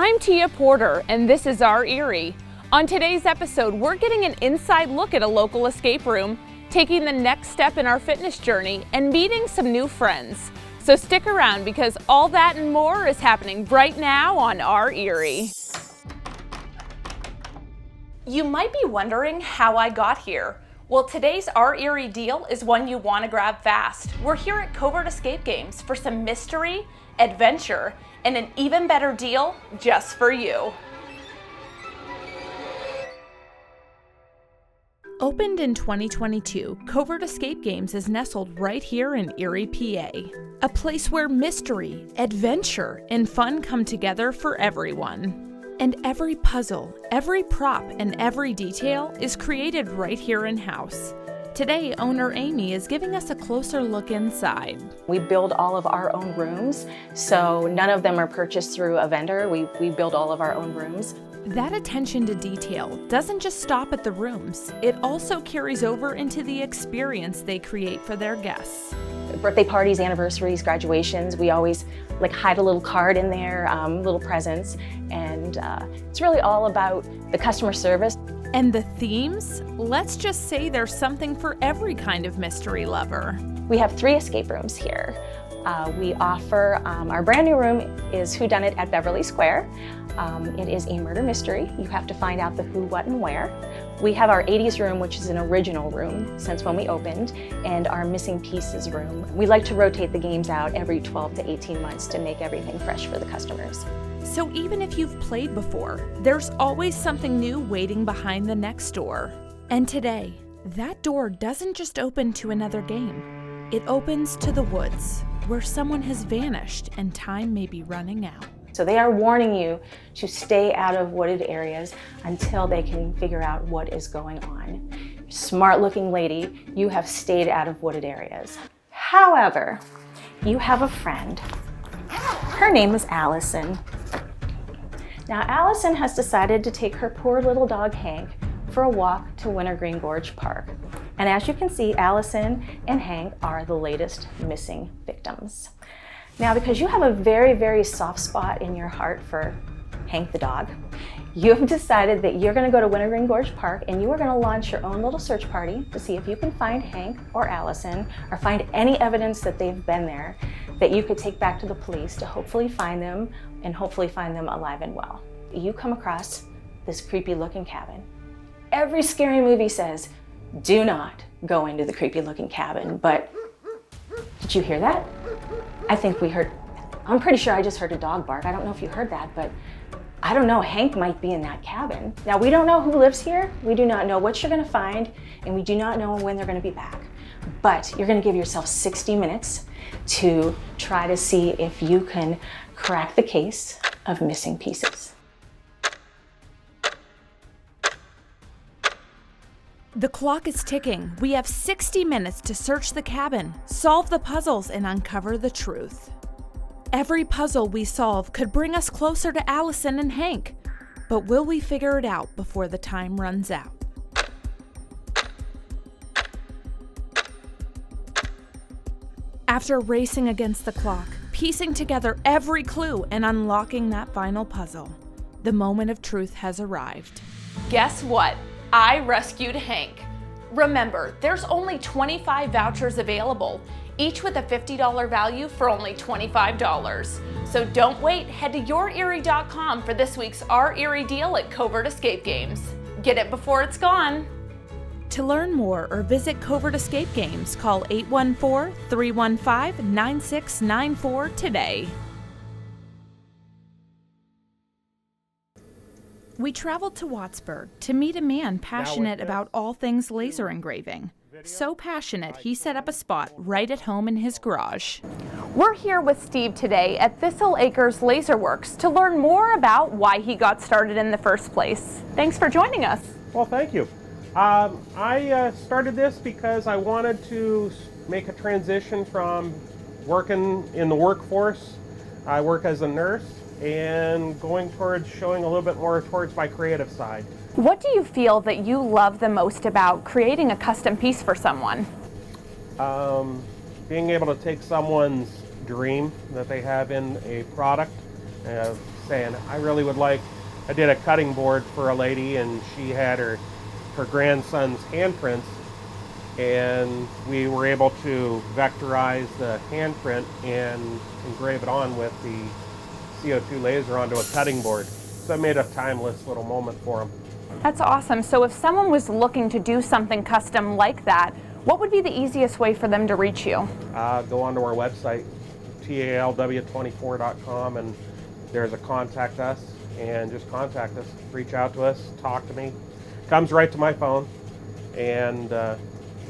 I'm Tia Porter, and this is Our Erie. On today's episode, we're getting an inside look at a local escape room, taking the next step in our fitness journey, and meeting some new friends. So stick around because all that and more is happening right now on Our Erie. You might be wondering how I got here. Well, today's Our Erie deal is one you want to grab fast. We're here at Covert Escape Games for some mystery, adventure, and an even better deal just for you. Opened in 2022, Covert Escape Games is nestled right here in Erie, PA. A place where mystery, adventure, and fun come together for everyone. And every puzzle, every prop, and every detail is created right here in-house. Today, owner Amy is giving us a closer look inside. We build all of our own rooms, so none of them are purchased through a vendor. We build all of our own rooms. That attention to detail doesn't just stop at the rooms. It also carries over into the experience they create for their guests. Birthday parties, anniversaries, graduations, we always hide a little card in there, little presents, and it's really all about the customer service. And the themes? Let's just say there's something for every kind of mystery lover. We have 3 escape rooms here. We offer, our brand new room is Whodunit at Beverly Square. It is a murder mystery. You have to find out the who, what, and where. We have our 80s room, which is an original room since when we opened, and our missing pieces room. We like to rotate the games out every 12 to 18 months to make everything fresh for the customers. So even if you've played before, there's always something new waiting behind the next door. And today, that door doesn't just open to another game. It opens to the woods, where someone has vanished and time may be running out. So they are warning you to stay out of wooded areas until they can figure out what is going on. Smart looking lady, you have stayed out of wooded areas. However, you have a friend. Her name is Allison. Now Allison has decided to take her poor little dog Hank for a walk to Wintergreen Gorge Park. And as you can see, Allison and Hank are the latest missing victims. Now, because you have a very, very soft spot in your heart for Hank the dog, you have decided that you're going to go to Wintergreen Gorge Park and you are going to launch your own little search party to see if you can find Hank or Allison or find any evidence that they've been there that you could take back to the police to hopefully find them and hopefully find them alive and well. You come across this creepy looking cabin. Every scary movie says, do not go into the creepy looking cabin, but did you hear that? I'm pretty sure I just heard a dog bark. I don't know if you heard that, but I don't know, Hank might be in that cabin. Now, we don't know who lives here. We do not know what you're gonna find, and we do not know when they're gonna be back. But you're gonna give yourself 60 minutes to try to see if you can crack the case of missing pieces. The clock is ticking. We have 60 minutes to search the cabin, solve the puzzles, and uncover the truth. Every puzzle we solve could bring us closer to Allison and Hank, but will we figure it out before the time runs out? After racing against the clock, piecing together every clue, and unlocking that final puzzle, the moment of truth has arrived. Guess what? I rescued Hank. Remember, there's only 25 vouchers available, each with a $50 value for only $25. So don't wait, head to yourerie.com for this week's Our Erie deal at Covert Escape Games. Get it before it's gone. To learn more or visit Covert Escape Games, call 814-315-9694 today. We traveled to Wattsburg to meet a man passionate about all things laser engraving. So passionate, he set up a spot right at home in his garage. We're here with Steve today at Thisle Acres Laser Works to learn more about why he got started in the first place. Thanks for joining us. Well, thank you. I started this because I wanted to make a transition from working in the workforce. I work as a nurse, and going towards showing a little bit more towards my creative side. What do you feel that you love the most about creating a custom piece for someone? Being able to take someone's dream that they have in a product, saying, I really would like, I did a cutting board for a lady and she had her grandson's handprints, and we were able to vectorize the handprint and engrave it on with the CO2 laser onto a cutting board. So it made a timeless little moment for them. That's awesome. So if someone was looking to do something custom like that, what would be the easiest way for them to reach you? Go onto our website, talw24.com, and there's a contact us, and just contact us, reach out to us, talk to me. Comes right to my phone, and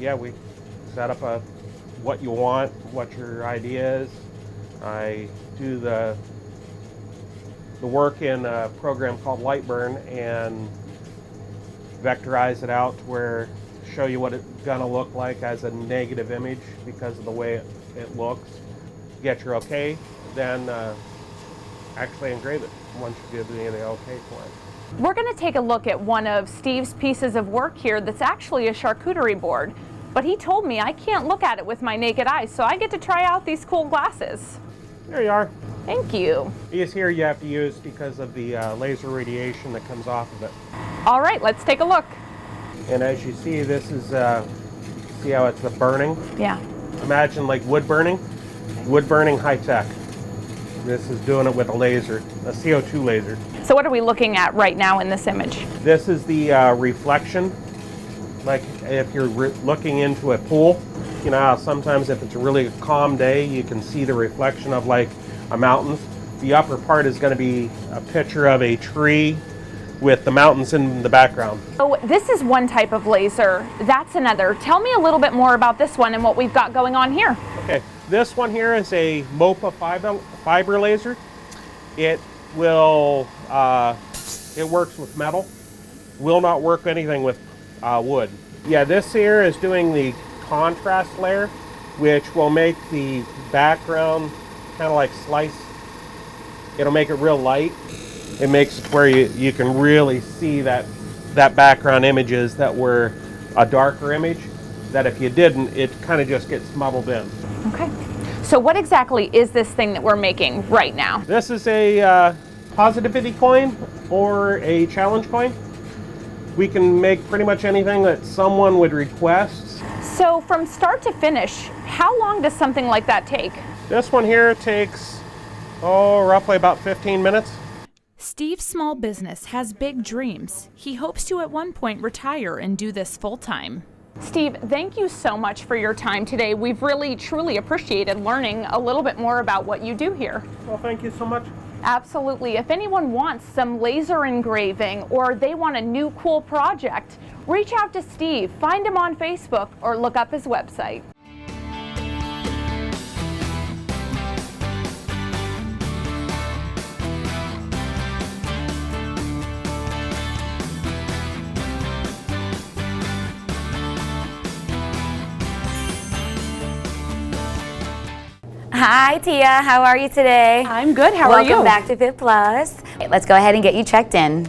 yeah, we set up what you want, what your idea is. I do the work in a program called Lightburn and vectorize it out to where show you what it's gonna look like as a negative image because of the way it looks. Get your okay, then actually engrave it once you give me the okay for it. We're going to take a look at one of Steve's pieces of work here that's actually a charcuterie board, but he told me I can't look at it with my naked eye, so I get to try out these cool glasses. There you are. Thank you. These here you have to use because of the laser radiation that comes off of it. All right, let's take a look. And as you see, this is, see how it's burning? Yeah. Imagine like wood burning high tech. This is doing it with a laser, a CO2 laser. So what are we looking at right now in this image? This is the reflection. Like if you're looking into a pool, you know how sometimes if it's a really calm day, you can see the reflection of like a mountain. The upper part is going to be a picture of a tree with the mountains in the background. So this is one type of laser. That's another. Tell me a little bit more about this one and what we've got going on here. Okay, this one here is a MOPA fiber laser. It will, it works with metal. Will not work anything with wood. Yeah, this here is doing the contrast layer, which will make the background kind of like slice. It'll make it real light. It makes it where you can really see that background images that were a darker image, that if you didn't, it kind of just gets muddled in. Okay. So what exactly is this thing that we're making right now? This is a positivity coin or a challenge coin. We can make pretty much anything that someone would request. So from start to finish, how long does something like that take? This one here takes, roughly about 15 minutes. Steve's small business has big dreams. He hopes to at one point retire and do this full time. Steve, thank you so much for your time today. We've really, truly appreciated learning a little bit more about what you do here. Well, thank you so much. Absolutely. If anyone wants some laser engraving or they want a new cool project, reach out to Steve, find him on Facebook, or look up his website. Hi Tia, how are you today? I'm good, how are you? Welcome back to Fit Plus. Let's go ahead and get you checked in.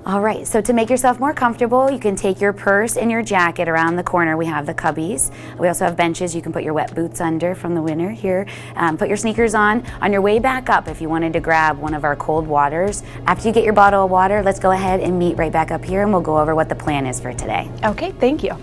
All right, so to make yourself more comfortable, you can take your purse and your jacket around the corner. We have the cubbies. We also have benches you can put your wet boots under from the winter here. Put your sneakers on. On your way back up, if you wanted to grab one of our cold waters, after you get your bottle of water, let's go ahead and meet right back up here and we'll go over what the plan is for today. Okay, thank you.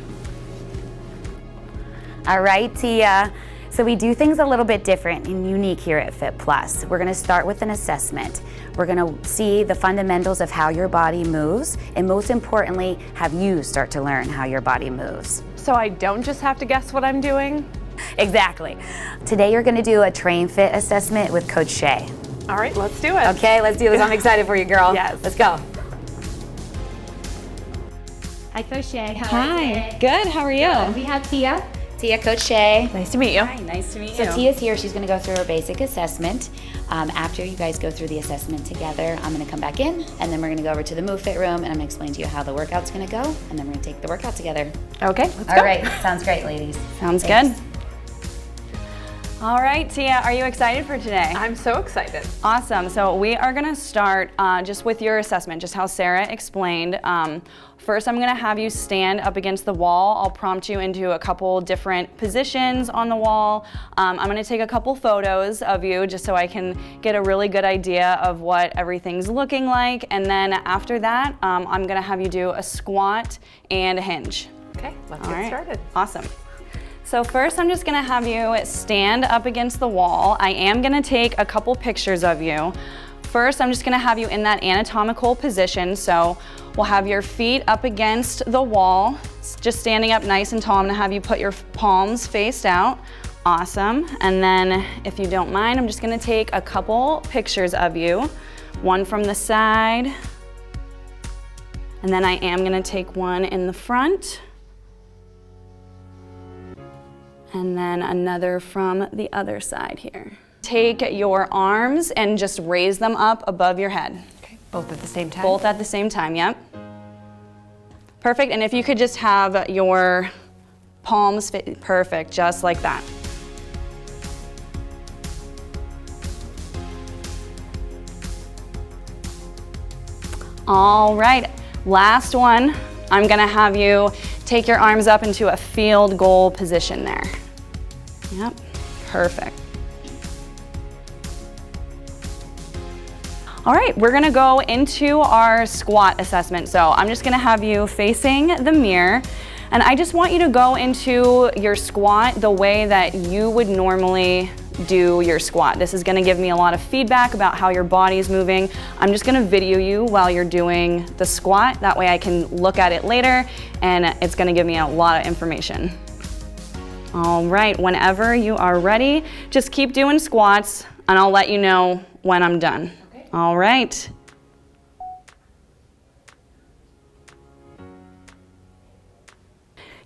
All right, Tia. So we do things a little bit different and unique here at Fit Plus. We're gonna start with an assessment. We're gonna see the fundamentals of how your body moves, and most importantly, have you start to learn how your body moves. So I don't just have to guess what I'm doing? Exactly. Today you're gonna do a train fit assessment with Coach Shay. All right, let's do it. Okay, let's do this. I'm excited for you, girl. Yes. Let's go. Hi, Coach Shay. Hi. Good. How are you? We have Tia. Tia, Coach Shay. Nice to meet you. Hi, nice to meet you. So Tia's here. She's going to go through her basic assessment. After you guys go through the assessment together, I'm going to come back in, and then we're going to go over to the Move Fit room, and I'm going to explain to you how the workout's going to go, and then we're going to take the workout together. Okay, let's go. All right. Sounds great, ladies. Sounds Thanks. good. All right, Tia, are you excited for today? I'm so excited. Awesome. So we are going to start just with your assessment, just how Sarah explained. First, I'm going to have you stand up against the wall. I'll prompt you into a couple different positions on the wall. I'm going to take a couple photos of you just so I can get a really good idea of what everything's looking like. And then after that, I'm going to have you do a squat and a hinge. Okay, let's get started. Awesome. So first I'm just gonna have you stand up against the wall. I am gonna take a couple pictures of you. First, I'm just gonna have you in that anatomical position. So we'll have your feet up against the wall, just standing up nice and tall. I'm gonna have you put your palms faced out. Awesome. And then if you don't mind, I'm just gonna take a couple pictures of you, one from the side, and then I am gonna take one in the front. And then another from the other side here. Take your arms and just raise them up above your head. Okay, both at the same time? Both at the same time, yep. Perfect, and if you could just have your palms, perfect, just like that. All right, last one. I'm gonna have you take your arms up into a field goal position there. Yep, perfect. All right, we're gonna go into our squat assessment. So I'm just gonna have you facing the mirror, and I just want you to go into your squat the way that you would normally do your squat. This is gonna give me a lot of feedback about how your body is moving. I'm just gonna video you while you're doing the squat. That way I can look at it later and it's gonna give me a lot of information. All right, whenever you are ready, just keep doing squats and I'll let you know when I'm done. Okay. All right.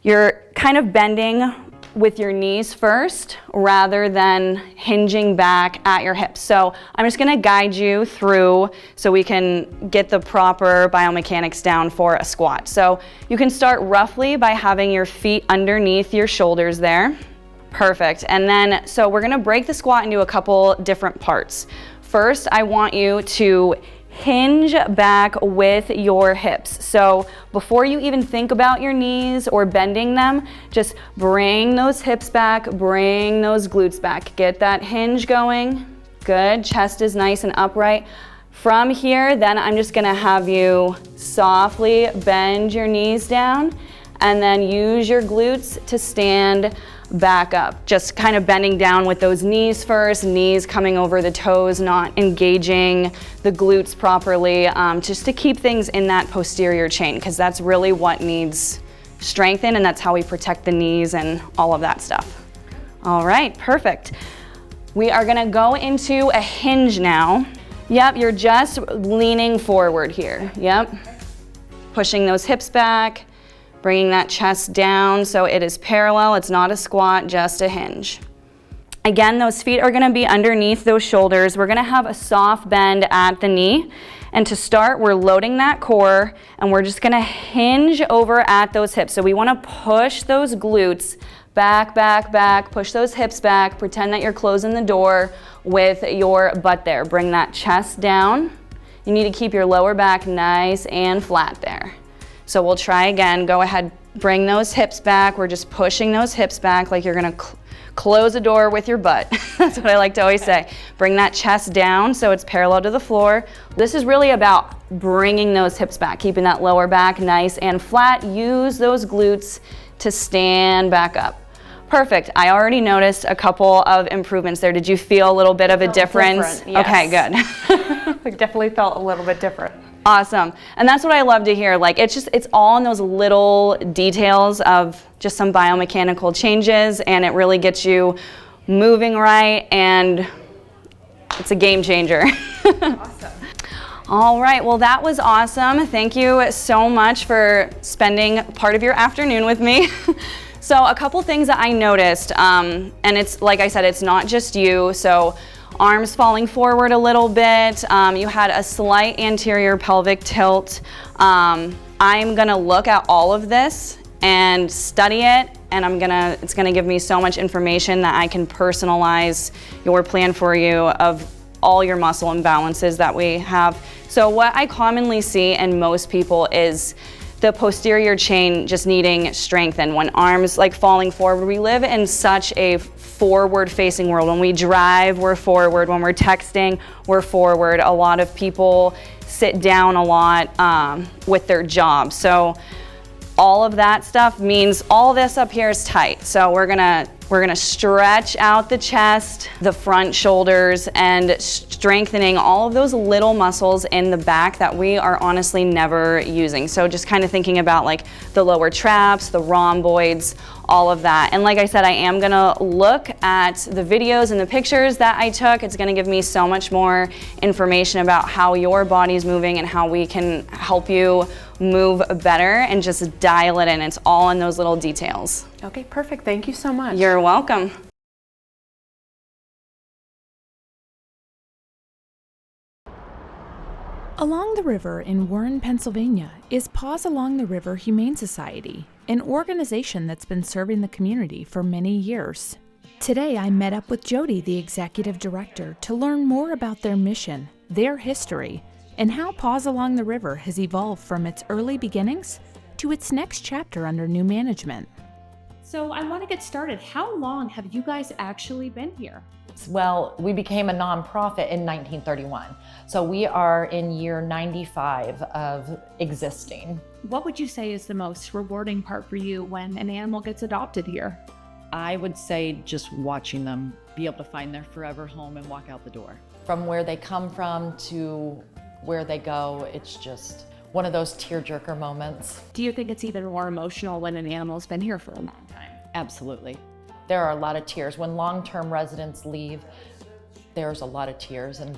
You're kind of bending with your knees first rather than hinging back at your hips. So I'm just gonna guide you through so we can get the proper biomechanics down for a squat. So you can start roughly by having your feet underneath your shoulders there. Perfect. And then, so we're gonna break the squat into a couple different parts. First, I want you to hinge back with your hips. So before you even think about your knees or bending them, just bring those hips back, bring those glutes back. Get that hinge going. Good, chest is nice and upright. From here, then I'm just gonna have you softly bend your knees down and then use your glutes to stand back up. Just kind of bending down with those knees first, knees coming over the toes, not engaging the glutes properly, just to keep things in that posterior chain, because that's really what needs strengthened, and that's how we protect the knees and all of that stuff. All right, perfect. We are gonna go into a hinge now. Yep, you're just leaning forward here, yep. Pushing those hips back, bringing that chest down so it is parallel. It's not a squat, just a hinge. Again, those feet are gonna be underneath those shoulders. We're gonna have a soft bend at the knee. And to start, we're loading that core and we're just gonna hinge over at those hips. So we wanna push those glutes back, back, back, push those hips back, pretend that you're closing the door with your butt there. Bring that chest down. You need to keep your lower back nice and flat there. So we'll try again. Go ahead, bring those hips back. We're just pushing those hips back like you're gonna close a door with your butt. That's what I like to always say. Bring that chest down so it's parallel to the floor. This is really about bringing those hips back, keeping that lower back nice and flat. Use those glutes to stand back up. Perfect. I already noticed a couple of improvements there. Did you feel a little bit of a difference? Yes. Okay, good. I definitely felt a little bit different. Awesome. And that's what I love to hear. Like, it's all in those little details of just some biomechanical changes, and it really gets you moving right, and it's a game changer. Awesome. All right, well, that was awesome. Thank you so much for spending part of your afternoon with me. So a couple things that I noticed, and it's, like I said, it's not just you. So arms falling forward a little bit. You had a slight anterior pelvic tilt. I'm gonna look at all of this and study it and it's gonna give me so much information that I can personalize your plan for you of all your muscle imbalances that we have. So what I commonly see in most people is the posterior chain just needing strengthened. When arms like falling forward, we live in such a forward-facing world. When we drive, we're forward. When we're texting, we're forward. A lot of people sit down a lot with their job. So all of that stuff means all this up here is tight. So we're gonna stretch out the chest, the front shoulders, and strengthening all of those little muscles in the back that we are honestly never using. So just kind of thinking about like the lower traps, the rhomboids, all of that. And like I said, I am gonna look at the videos and the pictures that I took. It's gonna give me so much more information about how your body's moving and how we can help you move better and just dial it in. It's all in those little details. Okay, perfect. Thank you so much. You're welcome. Along the river in Warren, Pennsylvania is Paws Along the River Humane Society, an organization that's been serving the community for many years. Today I met up with Jody, the executive director, to learn more about their mission, their history, and how Paws Along the River has evolved from its early beginnings to its next chapter under new management. So I want to get started. How long have you guys actually been here? Well, we became a nonprofit in 1931. So we are in year 95 of existing. What would you say is the most rewarding part for you when an animal gets adopted here? I would say just watching them be able to find their forever home and walk out the door. From where they come from to where they go, it's just one of those tearjerker moments. Do you think it's even more emotional when an animal's been here for a long time? Absolutely. There are a lot of tears. When long-term residents leave, there's a lot of tears and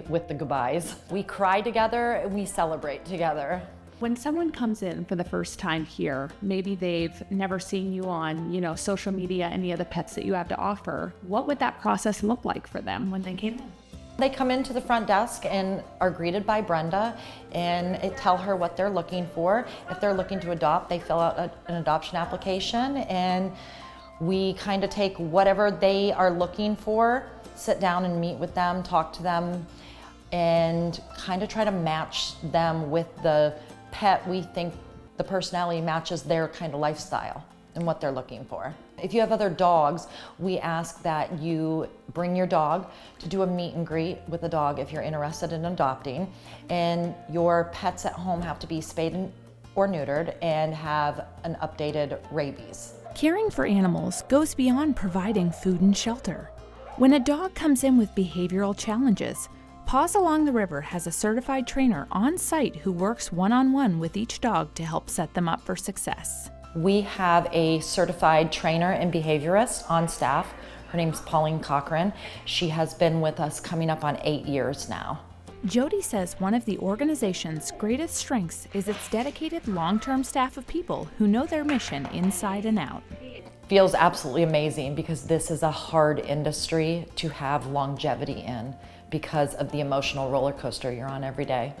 with the goodbyes. We cry together and we celebrate together. When someone comes in for the first time here, maybe they've never seen you on, social media, any of the pets that you have to offer, what would that process look like for them when they came in? They come into the front desk and are greeted by Brenda and tell her what they're looking for. If they're looking to adopt, they fill out an adoption application, and we kind of take whatever they are looking for, sit down and meet with them, talk to them, and kind of try to match them with the pet we think the personality matches their kind of lifestyle and what they're looking for. If you have other dogs, we ask that you bring your dog to do a meet and greet with a dog if you're interested in adopting. And your pets at home have to be spayed or neutered and have an updated rabies. Caring for animals goes beyond providing food and shelter. When a dog comes in with behavioral challenges, Paws Along the River has a certified trainer on site who works one-on-one with each dog to help set them up for success. We have a certified trainer and behaviorist on staff. Her name's Pauline Cochran. She has been with us coming up on 8 years now. Jody says one of the organization's greatest strengths is its dedicated long-term staff of people who know their mission inside and out. Feels absolutely amazing because this is a hard industry to have longevity in because of the emotional roller coaster you're on every day.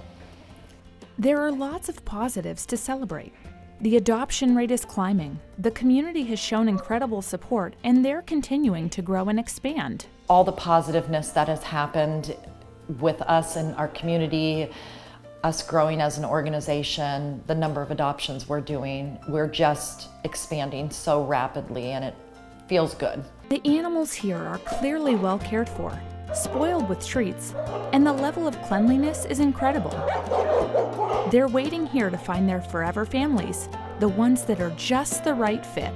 There are lots of positives to celebrate. The adoption rate is climbing, the community has shown incredible support, and they're continuing to grow and expand. All the positiveness that has happened with us and our community, us growing as an organization, the number of adoptions we're doing, we're just expanding so rapidly and it feels good. The animals here are clearly well cared for, spoiled with treats, and the level of cleanliness is incredible. They're waiting here to find their forever families, the ones that are just the right fit.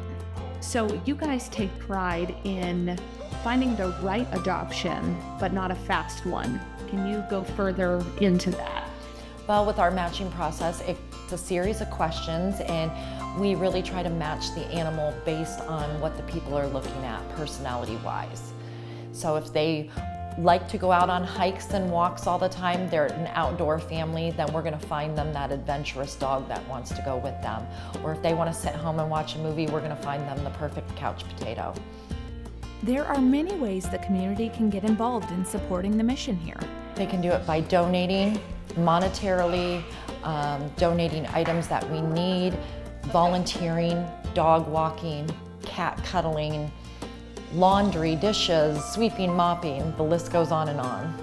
So you guys take pride in finding the right adoption, but not a fast one. Can you go further into that? Well, with our matching process, it's a series of questions, and we really try to match the animal based on what the people are looking at personality-wise. So if they like to go out on hikes and walks all the time, they're an outdoor family, then we're gonna find them that adventurous dog that wants to go with them. Or if they wanna sit home and watch a movie, we're gonna find them the perfect couch potato. There are many ways the community can get involved in supporting the mission here. They can do it by donating monetarily, donating items that we need, volunteering, dog walking, cat cuddling, laundry, dishes, sweeping, mopping, the list goes on and on.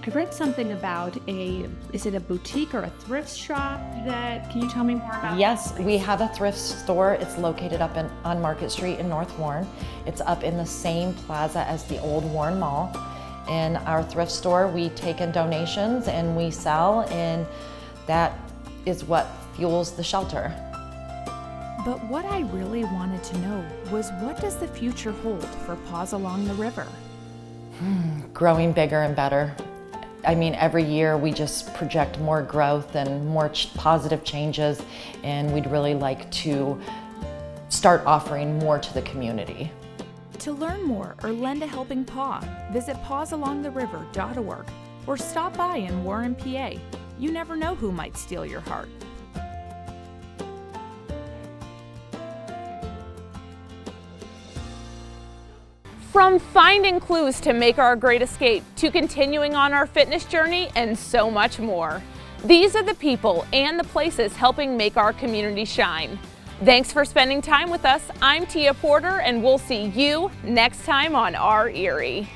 I read something about is it a boutique or a thrift shop can you tell me more about? Yes, we have a thrift store. It's located up on Market Street in North Warren. It's up in the same plaza as the old Warren Mall. In our thrift store, we take in donations and we sell, and that is what fuels the shelter. But what I really wanted to know was, what does the future hold for Paws Along the River? Growing bigger and better. I mean, every year we just project more growth and more positive changes, and we'd really like to start offering more to the community. To learn more or lend a helping paw, visit pawsalongtheriver.org or stop by in Warren, PA. You never know who might steal your heart. From finding clues to make our great escape, to continuing on our fitness journey, and so much more. These are the people and the places helping make our community shine. Thanks for spending time with us. I'm Tia Porter, and we'll see you next time on Our Erie.